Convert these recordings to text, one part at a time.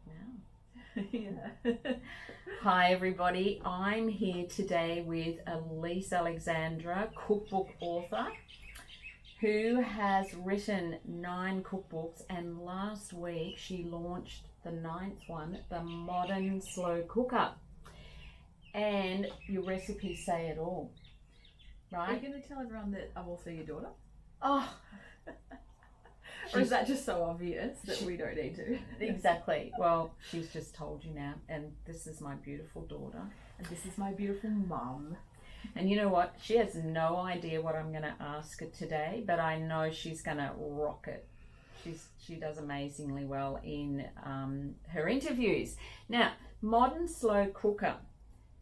now. Yeah. Hi everybody, I'm here today with Elise Alexandra, cookbook author, who has written 9 cookbooks, and last week she launched the 9th one, the Modern Slow Cooker. And your recipes say it all, right? Are you going to tell everyone that I'm also your daughter? Oh, or is that just so obvious that we don't need to? Exactly. Well, she's just told you now, and this is my beautiful daughter. And this is my beautiful mum. And you know what? She has no idea what I'm going to ask her today, but I know she's going to rock it. She does amazingly well in her interviews. Now, Modern Slow Cooker.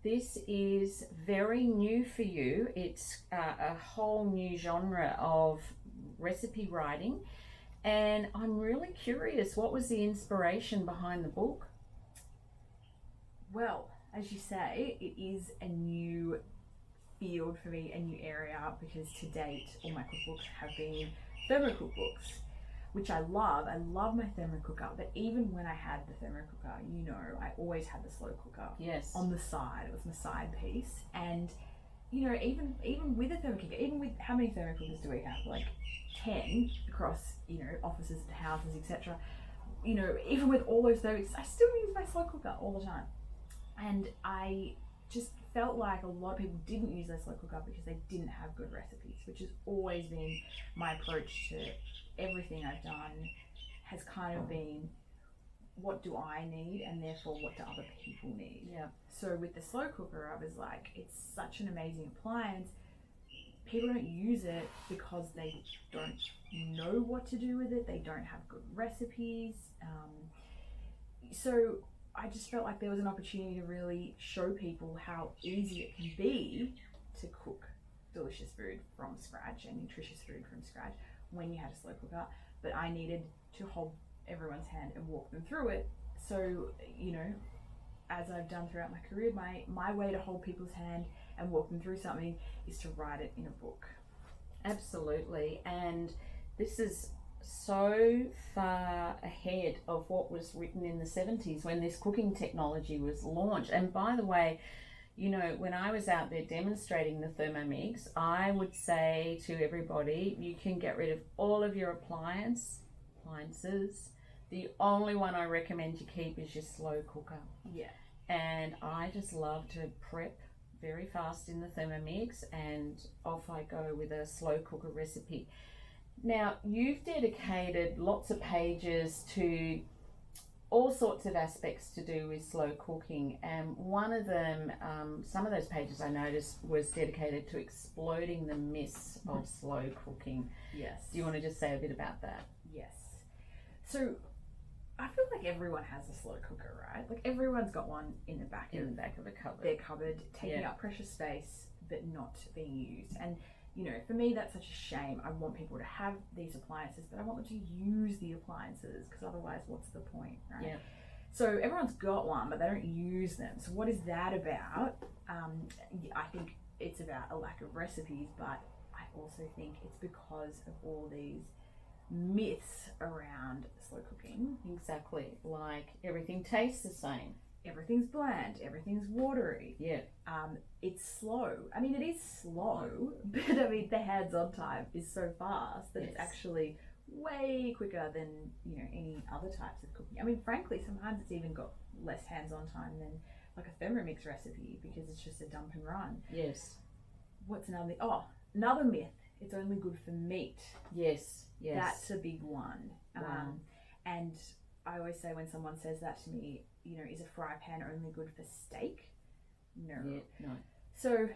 This is very new for you. It's a whole new genre of recipe writing. And I'm really curious, what was the inspiration behind the book? Well, as you say, it is a new field for me, a new area, because to date all my cookbooks have been thermo cookbooks, which I love. I love my thermo cooker, but even when I had the thermo cooker, I always had the slow cooker. Yes. On the side. It was my side piece. And even with a thermo cooker, even with how many thermo cookers do we have? Like 10 across, offices and houses, etc. Even with all those thermos, I still use my slow cooker all the time. And I just felt like a lot of people didn't use their slow cooker because they didn't have good recipes, which has always been my approach to everything I've done. Has kind of been, what do I need, and therefore what do other people need? Yeah. So with the slow cooker, I was like, it's such an amazing appliance. People don't use it because they don't know what to do with it. They don't have good recipes. So I just felt like there was an opportunity to really show people how easy it can be to cook delicious food from scratch and nutritious food from scratch when you have a slow cooker. But I needed to hold everyone's hand and walk them through it. So, as I've done throughout my career, my way to hold people's hand and walk them through something is to write it in a book. Absolutely. And this is so far ahead of what was written in the 70s when this cooking technology was launched. And by the way, when I was out there demonstrating the Thermomix, I would say to everybody, you can get rid of all of your appliances. The only one I recommend you keep is your slow cooker. Yeah. And I just love to prep very fast in the Thermomix, and off I go with a slow cooker recipe. Now, you've dedicated lots of pages to all sorts of aspects to do with slow cooking, and one of them, some of those pages I noticed was dedicated to exploding the myths of slow cooking. Yes. Do you want to just say a bit about that? Yes. So I feel like everyone has a slow cooker, right? Like everyone's got one in the back of a cupboard. Their cupboard, taking up precious space but not being used. And for me, that's such a shame. I want people to have these appliances, but I want them to use the appliances, because otherwise, what's the point, right? Yeah. So everyone's got one, but they don't use them. So what is that about? I think it's about a lack of recipes, but I also think it's because of all these myths around slow cooking. Exactly. Like everything tastes the same. Everything's bland, everything's watery. Yeah. It's slow. I mean, it is slow, but I mean, the hands-on time is so fast that it's actually way quicker than, any other types of cooking. I mean, frankly, sometimes it's even got less hands-on time than like a Thermomix recipe, because it's just a dump and run. Yes. What's another myth? Oh, another myth. It's only good for meat. Yes. Yes. That's a big one. Wow. And I always say, when someone says that to me, is a fry pan only good for steak? No. Yeah, no. So,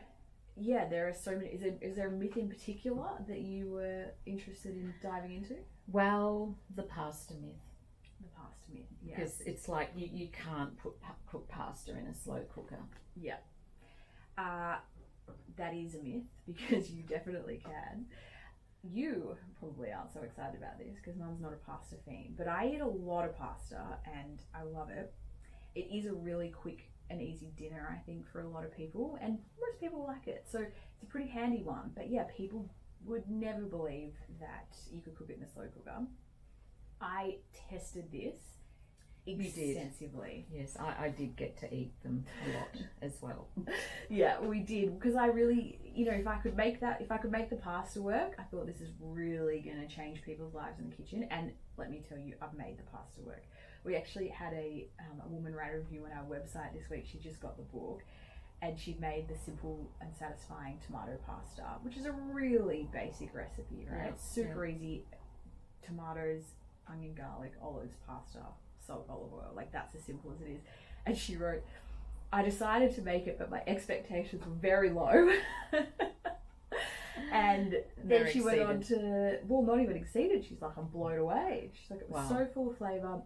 yeah, there are so many. Is there a myth in particular that you were interested in diving into? Well, the pasta myth. The pasta myth, yeah. Because it's like you can't cook pasta in a slow cooker. Yeah. That is a myth, because you definitely can. You probably aren't so excited about this because Mum's not a pasta fiend, but I eat a lot of pasta and I love it. It is a really quick and easy dinner, I think, for a lot of people, and most people like it. So it's a pretty handy one. But yeah, people would never believe that you could cook it in a slow cooker. I tested this. extensively. Yes, I did get to eat them a lot as well. Yeah, we did, because I really, if I could make the pasta work, I thought this is really going to change people's lives in the kitchen. And let me tell you, I've made the pasta work. We actually had a woman write a review on our website this week. She just got the book, and she made the simple and satisfying tomato pasta, which is a really basic recipe, right? Yeah, It's super easy. Tomatoes, onion, garlic, olives, pasta, salt, olive oil. Like, that's as simple as it is. And she wrote, I decided to make it, but my expectations were very low. And then she went on to, well, not even exceeded. She's like, I'm blown away. She's like, it was so full of flavour.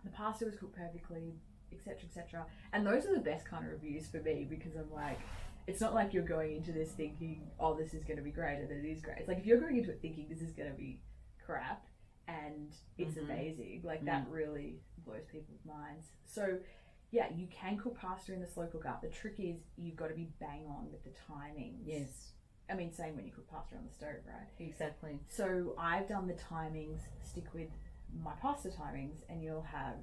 The pasta was cooked perfectly, etc., etc. And those are the best kind of reviews for me, because I'm like, it's not like you're going into this thinking, oh, this is going to be great, and it is great. It's like, if you're going into it thinking this is going to be crap and it's amazing, like that really blows people's minds. So yeah, you can cook pasta in the slow cooker. The trick is you've got to be bang on with the timings. Yes. I mean, same when you cook pasta on the stove, right? Exactly. So I've done the timings, stick with my pasta timings, and you'll have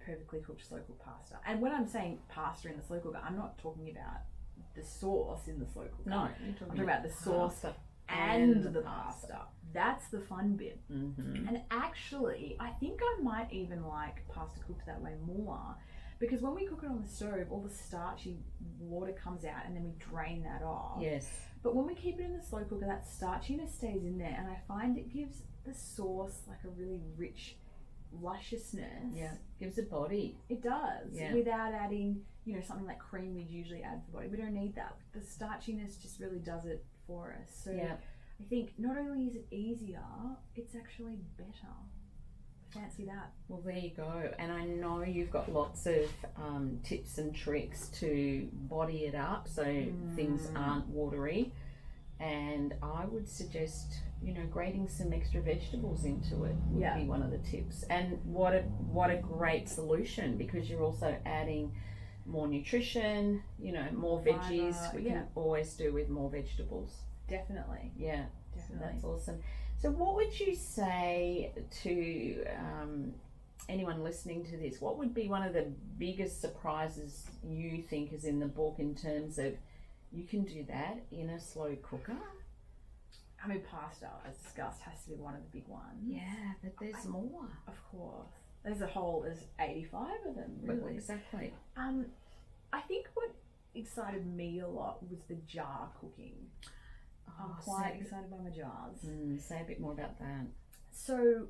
perfectly cooked slow cooked pasta. And when I'm saying pasta in the slow cooker, I'm not talking about the sauce in the slow cooker. No, I'm talking about the sauce and the pasta. That's the fun bit. And actually, I think I might even like pasta cooked that way more, because when we cook it on the stove, all the starchy water comes out and then we drain that off. Yes. But when we keep it in the slow cooker, that starchiness stays in there, and I find it gives the sauce like a really rich lusciousness. Yeah, gives it body. It does, Yeah. without adding, something like cream we'd usually add for body. We don't need that. The starchiness just really does it for us. So I think not only is it easier, it's actually better. Fancy that. Well, there you go. And I know you've got lots of tips and tricks to body it up so things aren't watery. And I would suggest, grating some extra vegetables into it would be one of the tips. And what a great solution, because you're also adding more nutrition, more veggies. We can always do with more vegetables. Definitely. Yeah. So that's awesome. So what would you say to anyone listening to this? What would be one of the biggest surprises you think is in the book, in terms of you can do that in a slow cooker? I mean, pasta, as discussed, has to be one of the big ones. Yeah, but there's more. Of course. There's 85 of them, really. Exactly. I think what excited me a lot was the jar cooking. I'm quite excited by my jars. Say a bit more about that. So,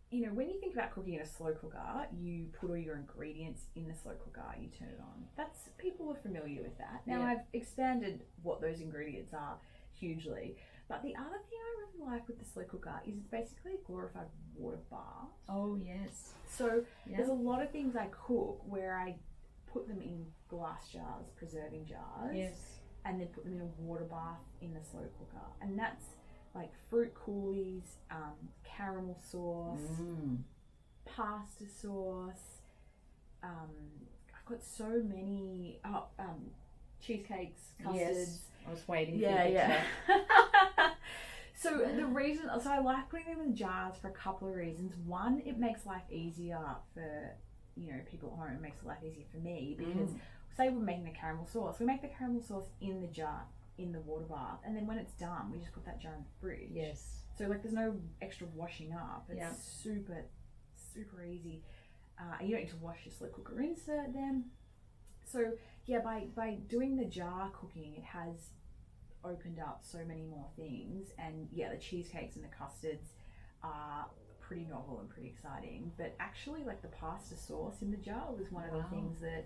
when you think about cooking in a slow cooker, you put all your ingredients in the slow cooker, you turn it on. People are familiar with that. Now, I've expanded what those ingredients are hugely. But the other thing I really like with the slow cooker is it's basically a glorified water bath. Oh, yes. So there's a lot of things I cook where I put them in glass jars, preserving jars. Yes. And then put them in a water bath in the slow cooker. And that's like fruit coulis, caramel sauce, pasta sauce. I've got so many cheesecakes, custards. Yes. I was waiting for Yeah. So I like putting them in jars for a couple of reasons. One, it makes life easier for people at home. It makes life easier for me, because say we're making the caramel sauce. We make the caramel sauce in the jar, in the water bath, and then when it's done, we just put that jar in the fridge. Yes. So there's no extra washing up. It's super, super easy. You don't need to wash your slow cooker insert then. So by doing the jar cooking, it has opened up so many more things. And the cheesecakes and the custards are pretty novel and pretty exciting. But actually, like, the pasta sauce in the jar was one of the things that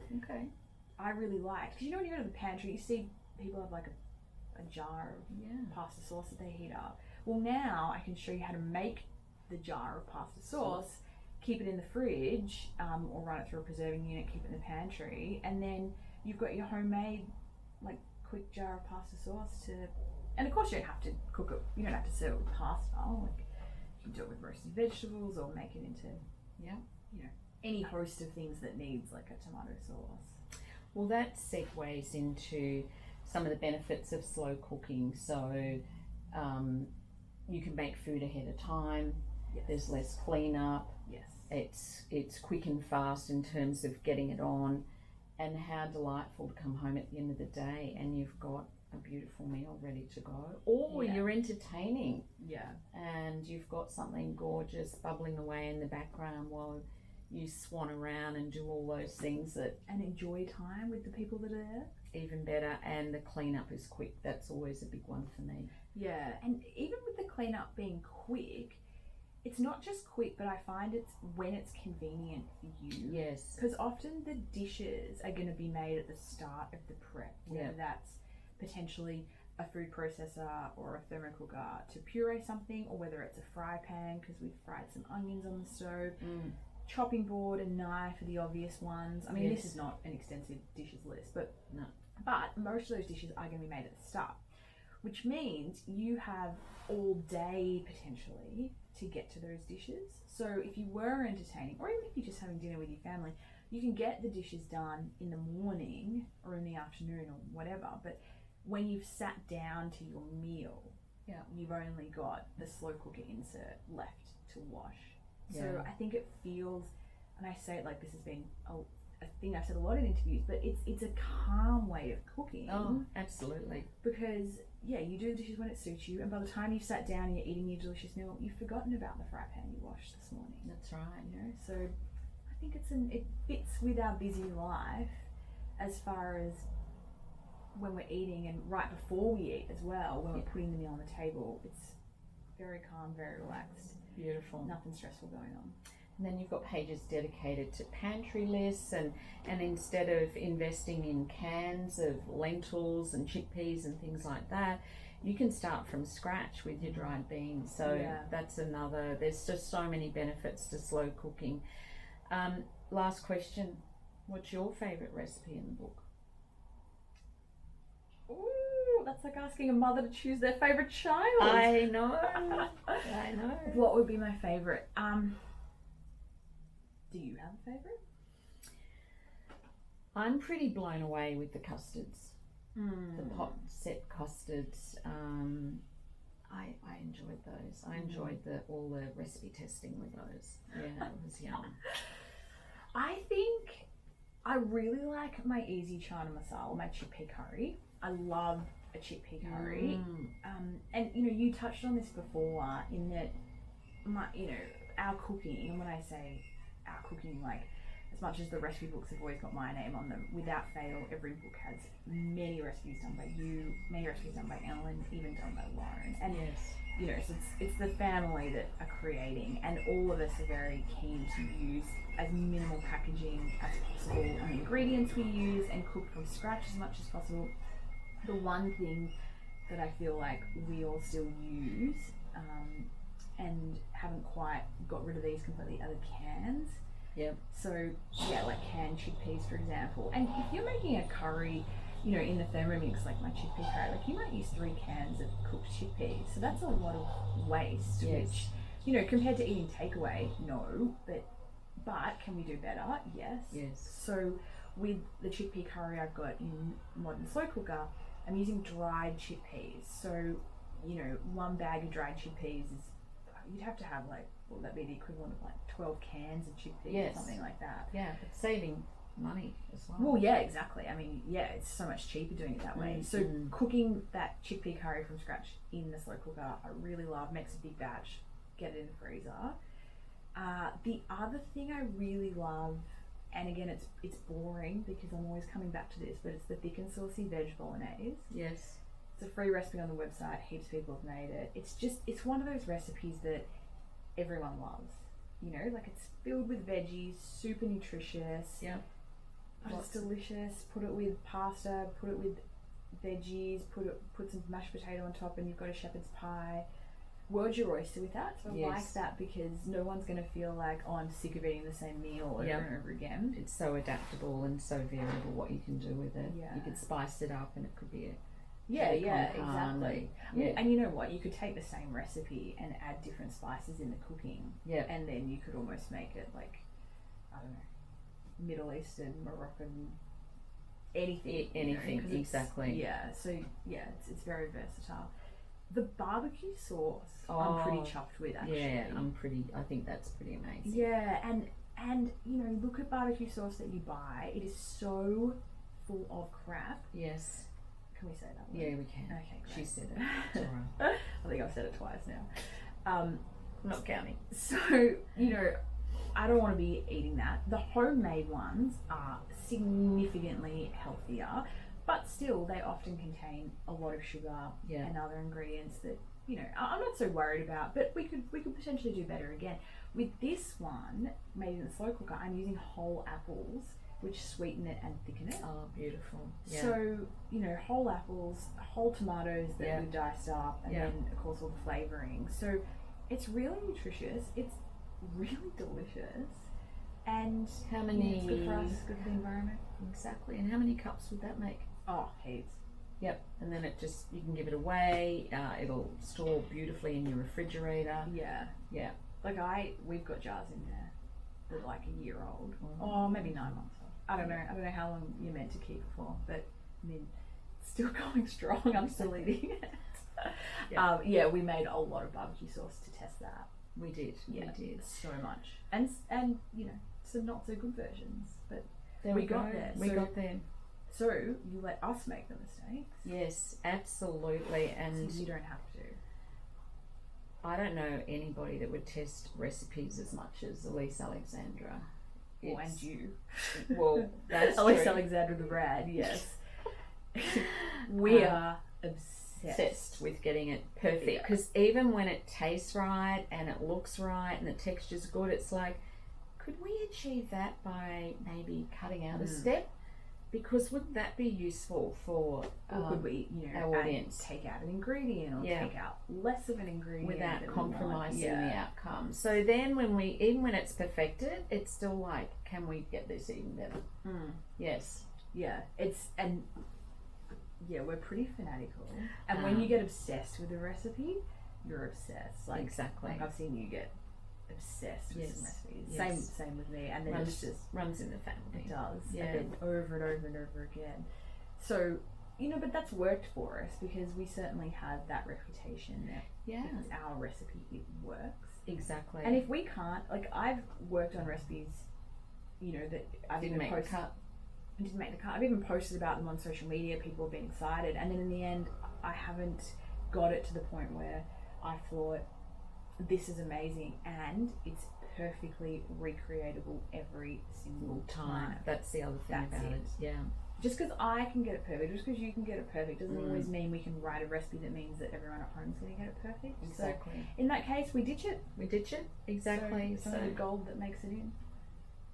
I really liked. Because when you go to the pantry, you see people have like a jar of pasta sauce that they heat up. Well, now I can show you how to make the jar of pasta sauce, keep it in the fridge, or run it through a preserving unit, keep it in the pantry, and then you've got your homemade, like, quick jar of pasta sauce to. And of course, you don't have to cook it. You don't have to serve it with pasta. Like, you can do it with roasted vegetables, or make it into any host of things that needs like a tomato sauce. Well, that segues into some of the benefits of slow cooking. So you can make food ahead of time. Yes. There's less cleanup. Yes. It's quick and fast in terms of getting it on, and how delightful to come home at the end of the day and you've got a beautiful meal ready to go, or Yeah. you're entertaining Yeah. and you've got something gorgeous bubbling away in the background while you swan around and do all those things that And enjoy time with the people that are there. even better. And the cleanup is quick. That's always a big one for me. Yeah, and even with the cleanup being quick, it's not just quick, but I find it's when it's convenient for you. Yes. Because often the dishes are going to be made at the start of the prep, whether that's potentially a food processor or a thermocooker to puree something, or whether it's a fry pan because we've fried some onions on the stove, chopping board and knife are the obvious ones. I mean, this is not an extensive dishes list, but most of those dishes are going to be made at the start, which means you have all day potentially to get to those dishes. So if you were entertaining, or even if you're just having dinner with your family, you can get the dishes done in the morning or in the afternoon or whatever, but when you've sat down to your meal, you've only got the slow cooker insert left to wash. So I think it feels, and I say it like this has been a thing I've said a lot in interviews, but it's a calm way of cooking. Oh, absolutely. Because you do the dishes when it suits you, and by the time you've sat down and you're eating your delicious meal, you've forgotten about the fry pan you washed this morning. That's right. You know, so I think it fits with our busy life as far as when we're eating and right before we eat as well, when we're putting the meal on the table. It's very calm, very relaxed. Beautiful. Nothing stressful going on. And then you've got pages dedicated to pantry lists, and instead of investing in cans of lentils and chickpeas and things like that, you can start from scratch with your dried beans. So that's another, there's just so many benefits to slow cooking. Last question, what's your favourite recipe in the book? Ooh, that's like asking a mother to choose their favourite child. I know. I know. What would be my favourite? Do you have a favourite? I'm pretty blown away with the custards. The pot set custards. I enjoyed those. I enjoyed all the recipe testing with those. Yeah, it was yum. I think I really like my easy chana masala, my chickpea curry. I love a chickpea curry. And you touched on this before in that our cooking, and when I say our cooking, like as much as the recipe books have always got my name on them, without fail every book has many recipes done by you, many recipes done by Ellen, even done by Lauren. And so it's the family that are creating, and all of us are very keen to use as minimal packaging as possible on the ingredients we use and cook from scratch as much as possible. The one thing that I feel like we all still use and haven't quite got rid of these completely are the cans. So like canned chickpeas, for example. And if you're making a curry, in the Thermomix, like my chickpea curry, like you might use 3 cans of cooked chickpeas. So that's a lot of waste, which, compared to eating takeaway, no, but can we do better? Yes. So with the chickpea curry I've got in modern slow cooker, I'm using dried chickpeas. So, 1 bag of dried chickpeas is, you'd have to have would that be the equivalent of 12 cans of chickpeas or something like that? Yeah, but saving money as well. Well, yeah, exactly. I mean, it's so much cheaper doing it that way. So cooking that chickpea curry from scratch in the slow cooker, I really love. Makes a big batch, get it in the freezer. The other thing I really love, and again, it's boring because I'm always coming back to this, but it's the thick and saucy veg bolognese. Yes. It's a free recipe on the website. Heaps of people have made it. It's one of those recipes that everyone loves. It's filled with veggies, super nutritious. Yeah. It's delicious. Put it with pasta, put it with veggies, put some mashed potato on top, and you've got a shepherd's pie. World your oyster with that. So I like that because no one's going to feel like, I'm sick of eating the same meal over and over again. It's so adaptable and so variable what you can do with it. Yeah. You could spice it up and it could be a exactly. Yeah. And you know what? You could take the same recipe and add different spices in the cooking. Yeah. And then you could almost make it like, I don't know, Middle Eastern, Moroccan, anything. Exactly. So it's very versatile. The barbecue sauce, I'm pretty chuffed with, actually. Yeah, I think that's pretty amazing. Yeah, and you know, look at barbecue sauce that you buy. It is so full of crap. Yes. Can we say that word? Yeah, we can. Okay, great. She said it. It's all right. I think I've said it twice now. I'm not counting. So, you know, I don't want to be eating that. The homemade ones are significantly healthier, but still they often contain a lot of sugar and other ingredients that, you know, I'm not so worried about, but we could potentially do better again. With this one, made in the slow cooker, I'm using whole apples, which sweeten it and thicken it. Oh, beautiful. Yeah. So, you know, whole apples, whole tomatoes that we've diced up, and then, of course, all the flavouring. So it's really nutritious. It's really delicious. And how many? It's good for us, good for the environment. Exactly. And how many cups would that make? Oh, heaps. Yep. And then you can give it away. It'll store beautifully in your refrigerator. Yeah. Yeah. Like we've got jars in there that are like a year old. Oh, maybe 9 months old. I don't know how long you're meant to keep it for, but I mean, it's still going strong. I'm still eating it. We made a lot of barbecue sauce to test that. We did. Yeah, we did so much, and you know, some not so good versions, but we got there. We got there. So you let us make the mistakes. Yes, absolutely, and so you don't have to. I don't know anybody that would test recipes as much as Elise Alexandra. Well, and you. Well, that's Elise true. Alexandra the Brad, yes. We are obsessed with getting it perfect, because even when it tastes right and it looks right and the texture's good, it's like, could we achieve that by maybe cutting out a step? Because wouldn't that be useful for or could we, you know, our audience? Take out an ingredient or take out less of an ingredient without compromising the outcome. So then even when it's perfected, it's still like, can we get this even better? Yes. Yeah, we're pretty fanatical. And when you get obsessed with a recipe, you're obsessed. Like, exactly. Like I've seen you get obsessed with some recipes. Yes. Same with me. And then it just runs in the family. It does. Yeah. And then over and over and over again. So, you know, but that's worked for us because we certainly have that reputation that because our recipe, it works. Exactly. And if we can't, like, I've worked on recipes, you know, that I didn't make the cut. I didn't make the cut. I've even posted about them on social media. People have been excited. And then in the end, I haven't got it to the point where I thought, this is amazing, and it's perfectly recreatable every single time. That's the other thing about it. Yeah. Just because I can get it perfect, just because you can get it perfect, doesn't always mean we can write a recipe that means that everyone at home is going to get it perfect. Exactly. So in that case, we ditch it. Exactly. So the gold that makes it in.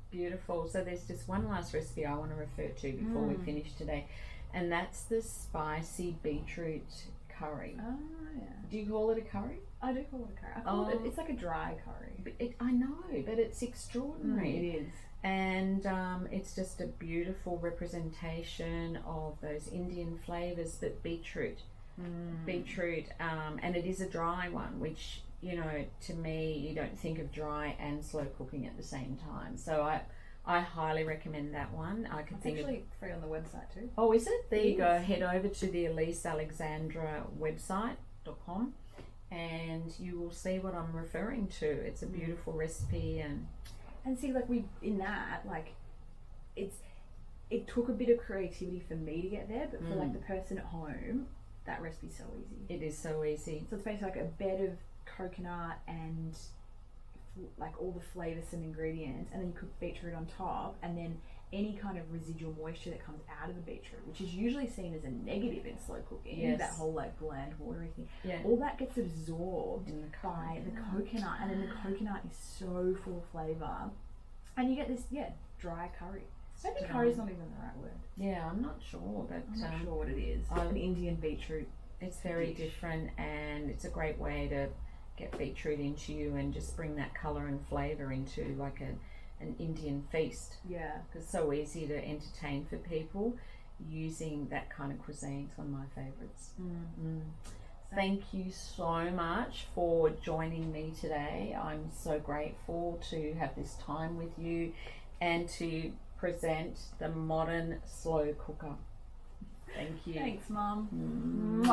Beautiful. So there's just one last recipe I want to refer to before we finish today, and that's the spicy beetroot curry. Oh, yeah. Do you call it a curry? I do call it a curry. I call it, it's like a dry curry. I know, but it's extraordinary. It is. And it's just a beautiful representation of those Indian flavours, but beetroot. And it is a dry one, which, you know, to me, you don't think of dry and slow cooking at the same time. So I highly recommend that one. I can think actually free on the website too. Oh, is it? There you go. Head over to the Elise Alexandra website.com and you will see what I'm referring to. It's a beautiful recipe and see, like, it took a bit of creativity for me to get there, but for like the person at home, that recipe's so easy. It is so easy. So it's basically like a bed of coconut and like all the flavoursome ingredients, and then you cook beetroot on top, and then any kind of residual moisture that comes out of the beetroot, which is usually seen as a negative in slow cooking, that whole like bland watery thing, all that gets absorbed by the coconut, and then the coconut is so full of flavour, and you get this dry curry. Maybe curry is not even the right word. Yeah, I'm not sure, but I'm not sure what it is. An Indian beetroot. It's very different, and it's a great way to get beetroot into you and just bring that colour and flavour into like an Indian feast. Yeah. It's so easy to entertain for people using that kind of cuisine. It's one of my favourites. Thank you so much for joining me today. I'm so grateful to have this time with you and to present the modern slow cooker. Thank you. Thanks, Mum.